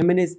MNAs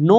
9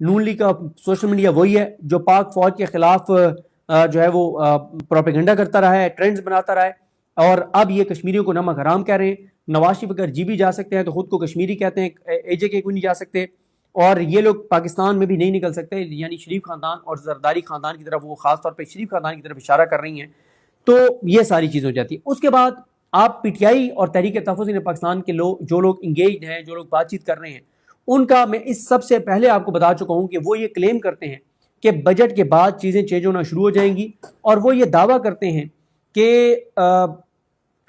نون league کا social media وہی ہے جو پاک فوج کے خلاف جو ہے وہ پروپیگنڈا کرتا رہا ہے، ٹرینڈز بناتا رہا ہے، اور اب یہ کشمیریوں کو نمک حرام کہہ رہے ہیں۔ نواز شریف اگر جی بھی جا سکتے ہیں تو خود کو کشمیری کہتے ہیں، اے جے کے کو نہیں جا سکتے، اور یہ لوگ پاکستان میں بھی نہیں نکل سکتے، یعنی شریف خاندان اور زرداری خاندان کی طرف، وہ خاص طور پہ شریف خاندان کی طرف اشارہ کر رہی ہیں۔ تو یہ ساری چیزیں ہو جاتی ہیں۔ اس کے بعد آپ پی ٹی آئی اور تحریک تحفظ پاکستان کے لوگ، جو لوگ انگیجڈ ہیں، جو لوگ بات چیت کر رہے ہیں، ان کا میں اس سب سے پہلے آپ کو بتا چکا ہوں کہ وہ یہ کلیم کرتے ہیں کہ بجٹ کے بعد چیزیں چینج ہونا شروع ہو جائیں گی، اور وہ یہ دعویٰ کرتے ہیں کہ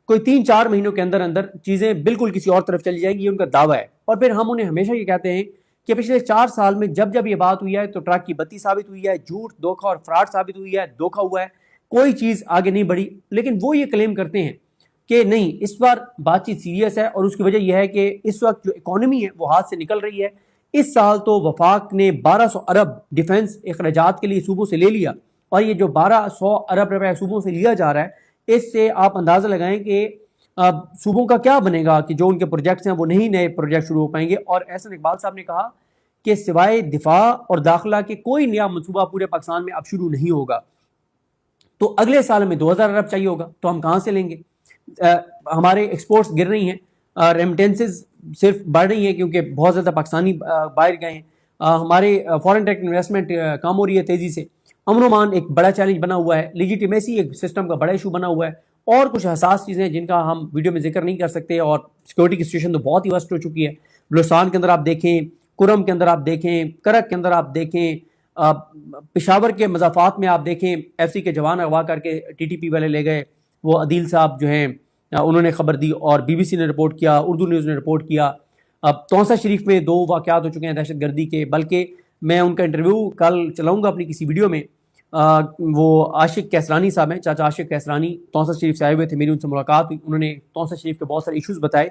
کوئی 3-4 مہینوں کے اندر اندر چیزیں بالکل کسی اور طرف چلی جائیں گی، یہ ان کا دعویٰ ہے۔ اور پھر ہم انہیں ہمیشہ یہ کہتے ہیں کہ پچھلے 4 سال میں جب جب یہ بات ہوئی ہے تو ٹرک کی بتی ثابت ہوئی ہے، جھوٹ، دھوکہ اور فراڈ ثابت ہوئی ہے، دھوکہ ہوا ہے، کوئی چیز آگے نہیں بڑھی۔ لیکن وہ یہ کلیم کرتے ہیں کہ نہیں، اس بار بات چیت سیریس ہے، اور اس کی وجہ یہ ہے کہ اس وقت جو اکانومی ہے وہ ہاتھ سے نکل رہی ہے۔ اس سال تو وفاق نے 1200 ارب ڈیفنس اخراجات کے لیے صوبوں سے لے لیا، اور یہ جو 1200 ارب روپے صوبوں سے لیا جا رہا ہے، اس سے آپ اندازہ لگائیں کہ صوبوں کا کیا بنے گا، کہ جو ان کے پروجیکٹس ہیں وہ نہیں نئے پروجیکٹ شروع ہو پائیں گے۔ اور احسن اقبال صاحب نے کہا کہ سوائے دفاع اور داخلہ کے کوئی نیا منصوبہ پورے پاکستان میں اب شروع نہیں ہوگا۔ تو اگلے سال میں 2000 ارب چاہیے ہوگا، تو ہم کہاں سے لیں گے؟ ہمارے ایکسپورٹس گر رہی ہیں، ریمیٹنسز صرف بڑھ رہی ہیں کیونکہ بہت زیادہ پاکستانی باہر گئے ہیں، ہمارے فورن ڈائریکٹ انویسٹمنٹ کم ہو رہی ہے تیزی سے، امن و امان ایک بڑا چیلنج بنا ہوا ہے، لیجیٹیمیسی ایک سسٹم کا بڑا ایشو بنا ہوا ہے، اور کچھ حساس چیزیں جن کا ہم ویڈیو میں ذکر نہیں کر سکتے، اور سیکورٹی کی سچویشن تو بہت ہی ورسٹ ہو چکی ہے۔ بلوچستان کے اندر آپ دیکھیں، کرم کے اندر آپ دیکھیں، کرک کے اندر آپ دیکھیں، پشاور کے مضافات میں آپ دیکھیں، ایف سی کے جوان اغوا کر کے ٹی ٹی پی والے لے گئے، وہ عدیل صاحب جو ہیں انہوں نے خبر دی، اور بی بی سی نے رپورٹ کیا، اردو نیوز نے رپورٹ کیا۔ اب توسا شریف میں 2 واقعات ہو چکے ہیں دہشت گردی کے، بلکہ میں ان کا انٹرویو کل چلاؤں گا اپنی کسی ویڈیو میں۔ وہ عاشق کیسرانی صاحب ہیں، چاچا عاشق کیسرانی، توسا شریف سے آئے ہوئے تھے، میری ان سے ملاقات ہوئی، انہوں نے توسا شریف کے بہت سارے ایشوز بتائے۔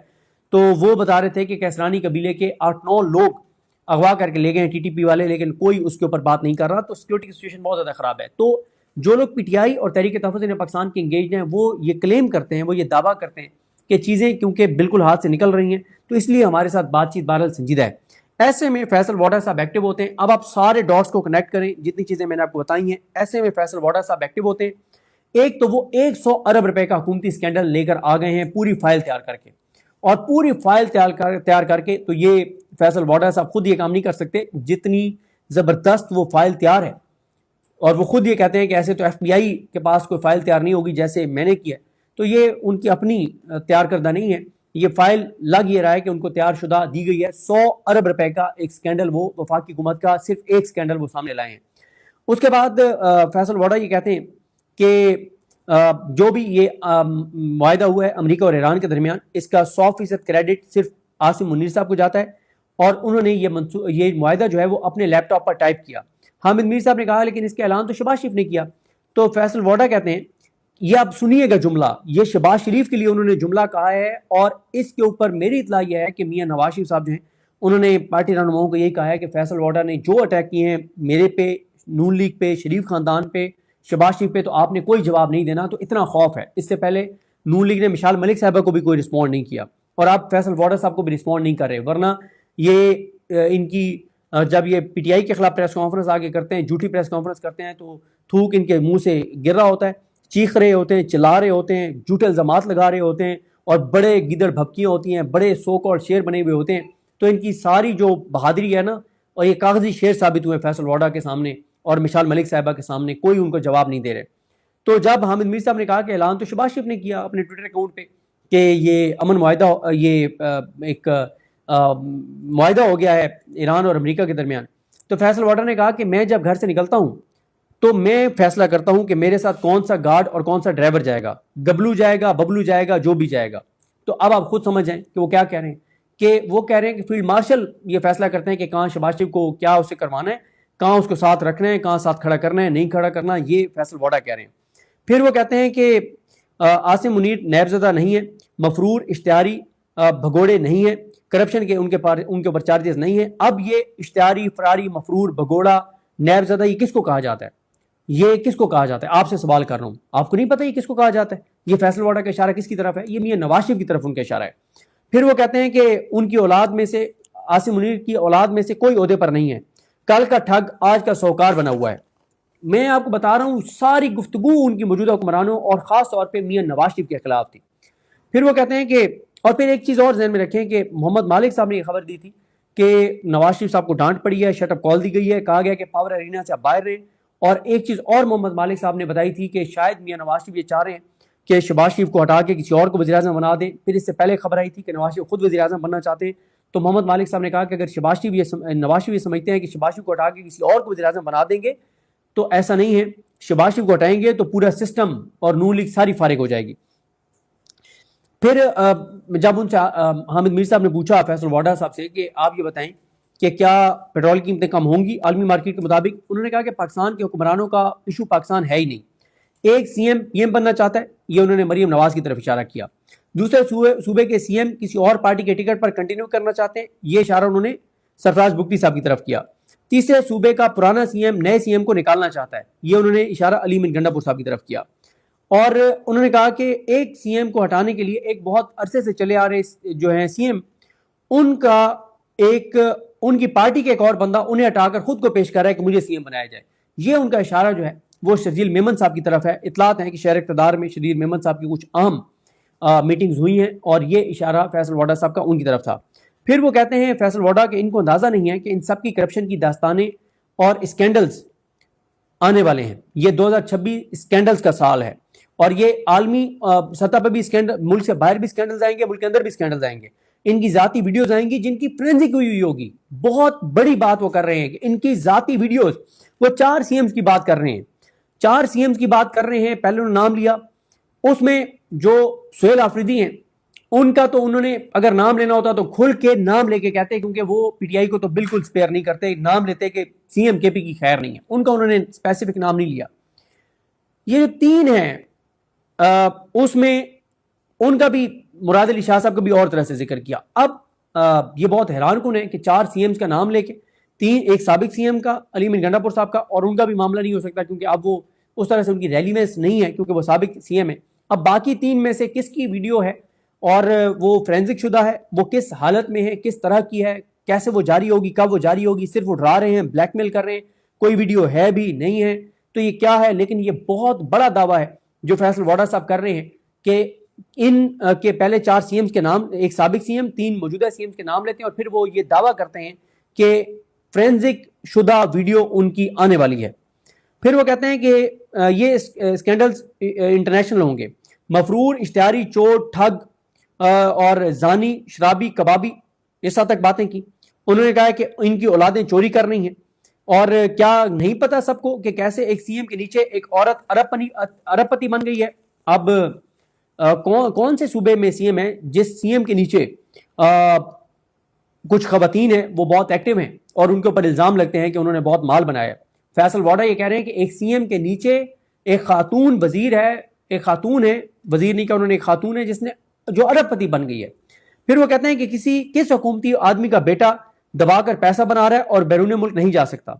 تو وہ بتا رہے تھے کہ کیسرانی قبیلے کے 8-9 لوگ اغوا کر کے لے گئے ہیں ٹی ٹی پی والے، لیکن کوئی اس کے اوپر بات نہیں کر رہا۔ تو سیکورٹی کی سچویشن بہت زیادہ خراب ہے۔ تو جو لوگ پی ٹی آئی اور تحریک تحفظ پاکستان کے انگیجڈ ہیں، وہ یہ کلیم کرتے ہیں، وہ یہ دعویٰ کرتے ہیں کہ چیزیں کیونکہ بالکل ہاتھ سے نکل رہی ہیں، تو اس لیے ہمارے ساتھ بات چیت بہرحال سنجیدہ ہے۔ ایسے میں فیصل واڈا صاحب ایکٹیو ہوتے ہیں۔ اب آپ سارے ڈاٹس کو کنیکٹ کریں، جتنی چیزیں میں نے آپ کو بتائی ہیں، ایسے میں فیصل واڈا صاحب ایکٹیو ہوتے ہیں۔ ایک تو وہ 100 ارب روپے کا حکومتی اسکینڈل لے کر آ گئے ہیں، پوری فائل تیار کر کے، اور پوری فائل تیار کر کے تو یہ فیصل واڈا صاحب خود یہ کام نہیں کر سکتے، جتنی زبردست وہ فائل تیار ہے، اور وہ خود یہ کہتے ہیں کہ ایسے تو ایف بی آئی کے پاس کوئی فائل تیار نہیں ہوگی جیسے میں نے کیا، تو یہ ان کی اپنی تیار کردہ نہیں ہے، یہ فائل لگ یہ رہا ہے کہ ان کو تیار شدہ دی گئی ہے۔ 100 ارب روپے کا ایک سکینڈل، وہ وفاقی حکومت کا صرف ایک سکینڈل وہ سامنے لائے ہیں۔ اس کے بعد فیصل واڈا یہ کہتے ہیں کہ جو بھی یہ معاہدہ ہوا ہے امریکہ اور ایران کے درمیان، اس کا 100% کریڈٹ صرف عاصم منیر صاحب کو جاتا ہے، اور انہوں نے یہ معاہدہ جو ہے وہ اپنے لیپ ٹاپ پر ٹائپ کیا۔ حامد میر صاحب نے کہا لیکن اس کا اعلان تو شہباز شریف نے کیا۔ تو فیصل واڈا کہتے ہیں، یہ آپ سنیے گا جملہ، یہ شہباز شریف کے لیے انہوں نے جملہ کہا ہے، اور اس کے اوپر میری اطلاع یہ ہے کہ میاں نواز شریف صاحب جو ہیں انہوں نے پارٹی رہنماؤں کو یہی کہا ہے کہ فیصل واڈا نے جو اٹیک کیے ہیں میرے پہ، نون لیگ پہ، شریف خاندان پہ، شہباز شریف پہ، تو آپ نے کوئی جواب نہیں دینا، تو اتنا خوف ہے۔ اس سے پہلے نون لیگ نے مشال ملک صاحبہ کو بھی کوئی رسپونڈ نہیں کیا، اور آپ فیصل واڈا صاحب کو بھی رسپونڈ نہیں کر رہے، ورنہ یہ ان کی جب یہ پی ٹی آئی کے خلاف پریس کانفرنس آگے کرتے ہیں، جھوٹی پریس کانفرنس کرتے ہیں، تو تھوک ان کے منہ سے گر رہا ہوتا ہے، چیخ رہے ہوتے ہیں، چلا رہے ہوتے ہیں، جھوٹے الزامات لگا رہے ہوتے ہیں، اور بڑے گیدڑ بھبکیاں ہوتی ہیں، بڑے سوک اور شیر بنے ہوئے ہوتے ہیں، تو ان کی ساری جو بہادری ہے نا، اور یہ کاغذی شیر ثابت ہوئے فیصل واڈا کے سامنے اور مشال ملک صاحبہ کے سامنے، کوئی ان کو جواب نہیں دے رہے۔ تو جب حامد میر صاحب نے کہا کہ اعلان تو شہباز شریف نے کیا اپنے ٹویٹر اکاؤنٹ پہ کہ یہ امن معاہدہ، یہ ایک معاہدہ ہو گیا ہے ایران اور امریکہ کے درمیان، تو فیصل واڈا نے کہا کہ میں جب گھر سے نکلتا ہوں تو میں فیصلہ کرتا ہوں کہ میرے ساتھ کون سا گارڈ اور کون سا ڈرائیور جائے گا، گبلو جائے گا، ببلو جائے گا، جو بھی جائے گا۔ تو اب آپ خود سمجھ جائیں کہ وہ کیا کہہ رہے ہیں، کہ وہ کہہ رہے ہیں کہ فیلڈ مارشل یہ فیصلہ کرتے ہیں کہ کہاں شہباز شریف کو کیا اس سے کروانا ہے، کہاں اس کو ساتھ رکھنا ہے، کہاں ساتھ کھڑا کرنا ہے، نہیں کھڑا کرنا، یہ فیصل واڈا کہہ رہے ہیں۔ پھر وہ کہتے ہیں کہ عاصم منیر نیب زدہ نہیں ہے، مفرور اشتہاری بھگوڑے نہیں ہیں، کرپشن کے ان کے اوپر چارجز نہیں ہیں۔ اب یہ اشتہاری، فراری، مفرور، بھگوڑا، نیب زدہ، یہ کس کو کہا جاتا ہے؟ یہ کس کو کہا جاتا ہے؟ آپ سے سوال کر رہا ہوں، آپ کو نہیں پتہ یہ کس کو کہا جاتا ہے؟ یہ فیصل واڈا کا اشارہ کس کی طرف ہے؟ یہ میاں نواز شریف کی طرف ان کا اشارہ ہے۔ پھر وہ کہتے ہیں کہ ان کی اولاد میں سے، عاصم منیر کی اولاد میں سے کوئی عہدے پر نہیں ہے، کل کا ٹھگ آج کا سوکار بنا ہوا ہے. میں آپ کو بتا رہا ہوں ساری گفتگو ان کی موجودہ حکمرانوں اور خاص طور پہ میاں نواز شریف کے خلاف تھی. پھر وہ کہتے ہیں کہ، اور پھر ایک چیز اور ذہن میں رکھیں کہ محمد مالک صاحب نے یہ خبر دی تھی کہ نواز شریف صاحب کو ڈانٹ پڑی ہے, شٹ اپ کال دی گئی ہے, کہا گیا کہ پاور ارینا سے آپ باہر رہیں. اور ایک چیز اور محمد مالک صاحب نے بتائی تھی کہ شاید میاں نواز شریف یہ چاہ رہے ہیں کہ شہباز شریف کو ہٹا کے کسی اور کو وزیر اعظم بنا دیں. پھر اس سے پہلے خبر آئی تھی کہ نواز شریف خود وزیر اعظم بننا چاہتے ہیں. تو محمد مالک صاحب نے کہا کہ اگر نواز شریف یہ سمجھتے ہیں کہ شہباز شریف کو ہٹا کے کسی اور کو وزیر اعظم بنا دیں گے تو ایسا نہیں ہے. شہباز شریف کو ہٹائیں گے تو پورا سسٹم اور نون لیگ ساری فارغ ہو جائے گی. پھر جب ان سے حامد میر صاحب نے پوچھا فیصل واڈا صاحب سے کہ آپ یہ بتائیں کہ کیا پیٹرول کی قیمتیں کم ہوں گی عالمی مارکیٹ کے مطابق, انہوں نے کہا کہ پاکستان کے حکمرانوں کا ایشو پاکستان ہے ہی نہیں. ایک سی ایم پی ایم بننا چاہتا ہے, یہ انہوں نے مریم نواز کی طرف اشارہ کیا. دوسرے صوبے کے سی ایم کسی اور پارٹی کے ٹکٹ پر کنٹینیو کرنا چاہتے ہیں, یہ اشارہ انہوں نے سرفراز بگٹی صاحب کی طرف کیا. تیسرے صوبے کا پرانا سی ایم نئے سی ایم کو نکالنا چاہتا ہے, یہ انہوں نے اشارہ علی من گنڈا پور صاحب کی طرف کیا. اور انہوں نے کہا کہ ایک سی ایم کو ہٹانے کے لیے ایک بہت عرصے سے چلے آ رہے جو ہیں سی ایم, ان کی پارٹی کے ایک اور بندہ انہیں ہٹا کر خود کو پیش کر رہا ہے کہ مجھے سی ایم بنایا جائے. یہ ان کا اشارہ جو ہے وہ شرجیل میمن صاحب کی طرف ہے. اطلاعات ہیں کہ شہر اقتدار میں شرجیل میمن صاحب کی کچھ اہم میٹنگز ہوئی ہیں اور یہ اشارہ فیصل واڈا صاحب کا ان کی طرف تھا. پھر وہ کہتے ہیں فیصل واڈا کہ ان کو اندازہ نہیں ہے کہ ان سب کی کرپشن کی داستانیں اور اسکینڈلز آنے والے ہیں. یہ 2026 اسکینڈلز کا سال ہے اور یہ عالمی سطح پہ بھی اسکینڈل, ملک سے باہر بھی اسکینڈلز آئیں گے, ملک کے اندر بھی اسکینڈلز آئیں گے. ان کی ذاتی ویڈیوز آئیں گی جن کی فرینزک ہوئی ہوگی. بہت بڑی بات وہ کر رہے ہیں کہ ان کی ذاتی ویڈیوز, وہ 4 سی ایمز کی بات کر رہے ہیں, 4 سی ایمز کی بات کر رہے ہیں. پہلے انہوں نے نام لیا, اس میں جو سہیل آفریدی ہیں ان کا تو انہوں نے اگر نام لینا ہوتا تو کھل کے نام لے کے کہتے, کیونکہ وہ پی ٹی آئی کو تو بالکل سپیئر نہیں کرتے, نام لیتے کہ سی ایم کے پی کی خیر نہیں ہے. ان کا انہوں نے اسپیسیفک نام نہیں لیا. یہ جو 3 ہیں اس میں ان کا بھی مراد علی شاہ صاحب کا بھی اور طرح سے ذکر کیا. اب یہ بہت حیران کن ہے کہ 4 سی ایمز کا نام لے کے ایک سابق سی ایم کا علی من گنڈا پور صاحب کا, اور ان کا بھی معاملہ نہیں ہو سکتا کیونکہ اب وہ اس طرح سے ان کی ریلیونس نہیں ہے کیونکہ وہ سابق سی ایم ہے. اب باقی 3 میں سے کس کی ویڈیو ہے اور وہ فرینزک شدہ ہے, وہ کس حالت میں ہے, کس طرح کی ہے, کیسے وہ جاری ہوگی, کب وہ جاری ہوگی, صرف وہ ڈرا رہے ہیں, بلیک میل کر رہے ہیں, کوئی ویڈیو ہے بھی نہیں ہے, تو یہ کیا ہے. لیکن یہ بہت بڑا دعویٰ ہے جو فیصل واڈا صاحب کر رہے ہیں کہ ان کے پہلے 4 سی ایمز کے نام, ایک سابق سی ایم, 3 موجودہ سی ایمز کے نام لیتے ہیں اور پھر وہ یہ دعویٰ کرتے ہیں کہ فرینزک شدہ ویڈیو ان کی آنے والی ہے. پھر وہ کہتے ہیں کہ یہ اسکینڈلز انٹرنیشنل ہوں گے. مفرور, اشتہاری, چور, ٹھگ اور زانی, شرابی, کبابی, اس حد تک باتیں کی. انہوں نے کہا کہ ان کی اولادیں چوری کر رہی ہیں اور کیا نہیں پتا سب کو کہ کیسے ایک سی ایم کے نیچے ایک عورت ارب پتی بن گئی ہے. اب کون سے صوبے میں سی ایم ہے جس سی ایم کے نیچے کچھ خواتین ہیں وہ بہت ایکٹیو ہیں اور ان کے اوپر الزام لگتے ہیں کہ انہوں نے بہت مال بنایا. فیصل واڈا یہ کہہ رہے ہیں کہ ایک سی ایم کے نیچے ایک خاتون وزیر ہے, ایک خاتون ہے, وزیر نہیں کہا انہوں نے, ایک خاتون ہے جس نے جو ارب پتی بن گئی ہے. پھر وہ کہتے ہیں کہ کس حکومتی آدمی کا بیٹا دبا کر پیسہ بنا رہا ہے اور بیرون ملک نہیں جا سکتا.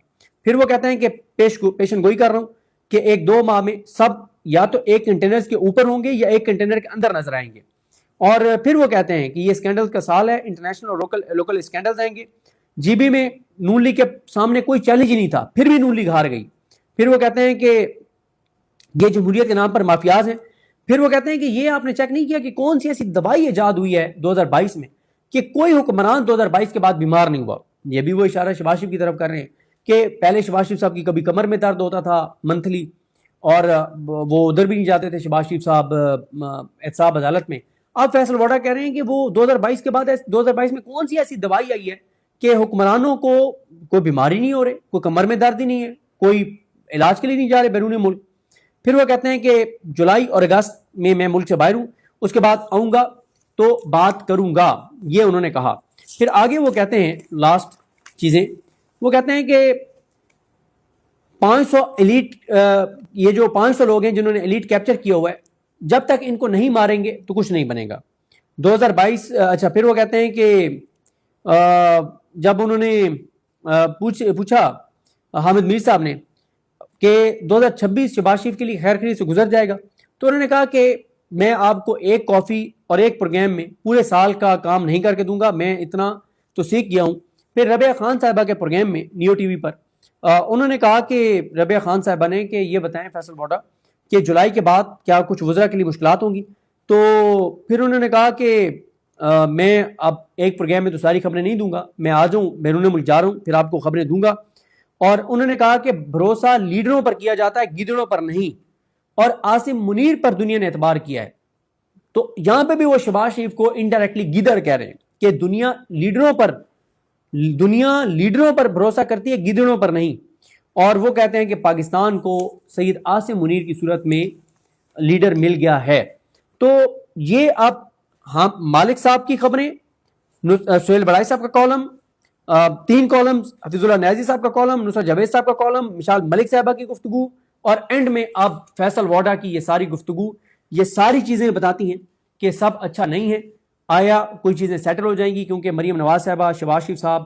پھر وہ کہتے ہیں کہ پیشن گوئی کر رہا ہوں کہ 1-2 ماہ میں سب یا تو ایک کنٹینر کے اوپر ہوں گے یا ایک کنٹینر کے اندر نظر آئیں گے. اور پھر وہ کہتے ہیں کہ یہ اسکینڈل کا سال ہے, انٹرنیشنل اور لوکل اسکینڈلز آئیں گے. جی بی میں نون لیگ کے سامنے کوئی چیلنج ہی نہیں تھا, پھر بھی نون لیگ ہار گئی. پھر وہ کہتے ہیں کہ یہ جمہوریت کے نام پر مافیاز ہیں. پھر وہ کہتے ہیں کہ یہ آپ نے چیک نہیں کیا کہ کون سی ایسی دوائی ایجاد ہوئی ہے 2022 میں کہ کوئی حکمران 2022 کے بعد بیمار نہیں ہوا. یہ بھی وہ اشارہ شہباز شریف کی طرف کر رہے ہیں کہ پہلے شہباز شریف صاحب کی کبھی کمر میں درد ہوتا تھا منتھلی اور وہ ادھر بھی نہیں جاتے تھے شہباز شریف صاحب احتساب عدالت میں. اب فیصل واڈا کہہ رہے ہیں کہ وہ 2022 کے بعد 2022 میں کون سی ایسی دوائی آئی ہے کہ حکمرانوں کو کوئی بیماری نہیں ہو رہی, کوئی کمر میں درد ہی نہیں ہے, کوئی علاج کے لیے نہیں جا رہے بیرون ملک. پھر وہ کہتے ہیں کہ جولائی اور اگست میں ملک سے باہر ہوں, اس کے بعد آؤں گا تو بات کروں گا, یہ انہوں نے کہا. پھر آگے وہ کہتے ہیں لاسٹ چیزیں, وہ کہتے ہیں کہ 500 ایلیٹ, یہ جو 500 لوگ ہیں جنہوں نے ایلیٹ کیپچر کیا ہوا ہے, جب تک ان کو نہیں ماریں گے تو کچھ نہیں بنے گا 2022. اچھا, پھر وہ کہتے ہیں کہ جب انہوں نے پوچھا حامد میر صاحب نے کہ 2026 شہباز شریف کے لیے خیر خرید سے گزر جائے گا, تو انہوں نے کہا کہ میں آپ کو ایک کافی اور ایک پروگرام میں پورے سال کا کام نہیں کر کے دوں گا, میں اتنا تو سیکھ گیا ہوں. پھر ربیہ خان صاحبہ کے پروگرام میں نیو ٹی وی پر انہوں نے کہا کہ ربیہ خان صاحبہ نے کہ یہ بتائیں فیصل ووڈا کہ جولائی کے بعد کیا کچھ وزراء کے لیے مشکلات ہوں گی. تو پھر انہوں نے کہا کہ میں اب ایک پروگرام میں تو ساری خبریں نہیں دوں گا, میں آ جاؤں بیرون ملک جا رہا ہوں پھر آپ کو خبریں دوں گا. اور انہوں نے کہا کہ بھروسہ لیڈروں پر کیا جاتا ہے, گیدڑوں پر نہیں, اور عاصم منیر پر دنیا نے اعتبار کیا ہے. تو یہاں پہ بھی وہ شہباز شریف کو انڈائریکٹلی گیدڑ کہہ رہے ہیں کہ دنیا لیڈروں پر بھروسہ کرتی ہے, گیدڑوں پر نہیں. اور وہ کہتے ہیں کہ پاکستان کو سید عاصم منیر کی صورت میں لیڈر مل گیا ہے. تو یہ اب مالک صاحب کی خبریں, سہیل بڑائی صاحب کا کالم, 3 کالمز, حفیظ اللہ نیازی صاحب کا کالم, نصرت جاوید صاحب کا کالم, مشال ملک صاحبہ کی گفتگو, اور اینڈ میں اب فیصل ووڈا کی یہ ساری گفتگو, یہ ساری چیزیں بتاتی ہیں کہ سب اچھا نہیں ہے. آیا کوئی چیزیں سیٹل ہو جائیں گی, کیونکہ مریم نواز صاحبہ, شہباز شریف صاحب,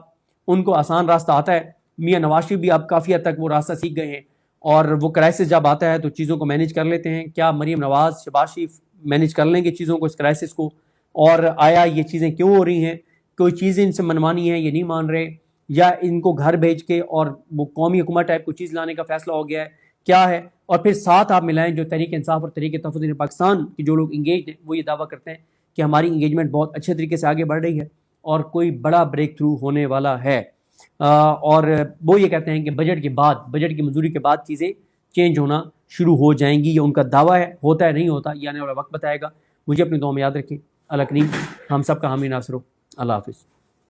ان کو آسان راستہ آتا ہے. میاں نواز شریف بھی اب کافی حد تک وہ راستہ سیکھ گئے ہیں, اور وہ کرائسس جب آتا ہے تو چیزوں کو مینیج کر لیتے ہیں. کیا مریم نواز, شہباز شریف مینیج کر لیں گے چیزوں کو, اس کرائسس کو؟ اور آیا یہ چیزیں کیوں ہو رہی ہیں, کوئی چیزیں ان سے منوانی ہیں, یہ نہیں مان رہے, یا ان کو گھر بھیج کے اور وہ قومی حکومت ٹائپ کو چیز لانے کا فیصلہ ہو گیا ہے, کیا ہے؟ اور پھر ساتھ آپ ملائیں جو تحریک انصاف اور تحریک تحفظ پاکستان کے جو لوگ انگیج ہیں, وہ یہ دعویٰ کرتے ہیں کہ ہماری انگیجمنٹ بہت اچھے طریقے سے آگے بڑھ رہی ہے اور کوئی بڑا بریک تھرو ہونے والا ہے. اور وہ یہ کہتے ہیں کہ بجٹ کی منظوری کے بعد چیزیں چینج ہونا شروع ہو جائیں گی. یہ ان کا دعویٰ ہے, ہوتا ہے نہیں ہوتا یہ آنے والا وقت بتائے گا. مجھے اپنی دعا میں یاد رکھیں. اللہ کریم ہم سب کا حامی ناصر ہو. اللہ حافظ.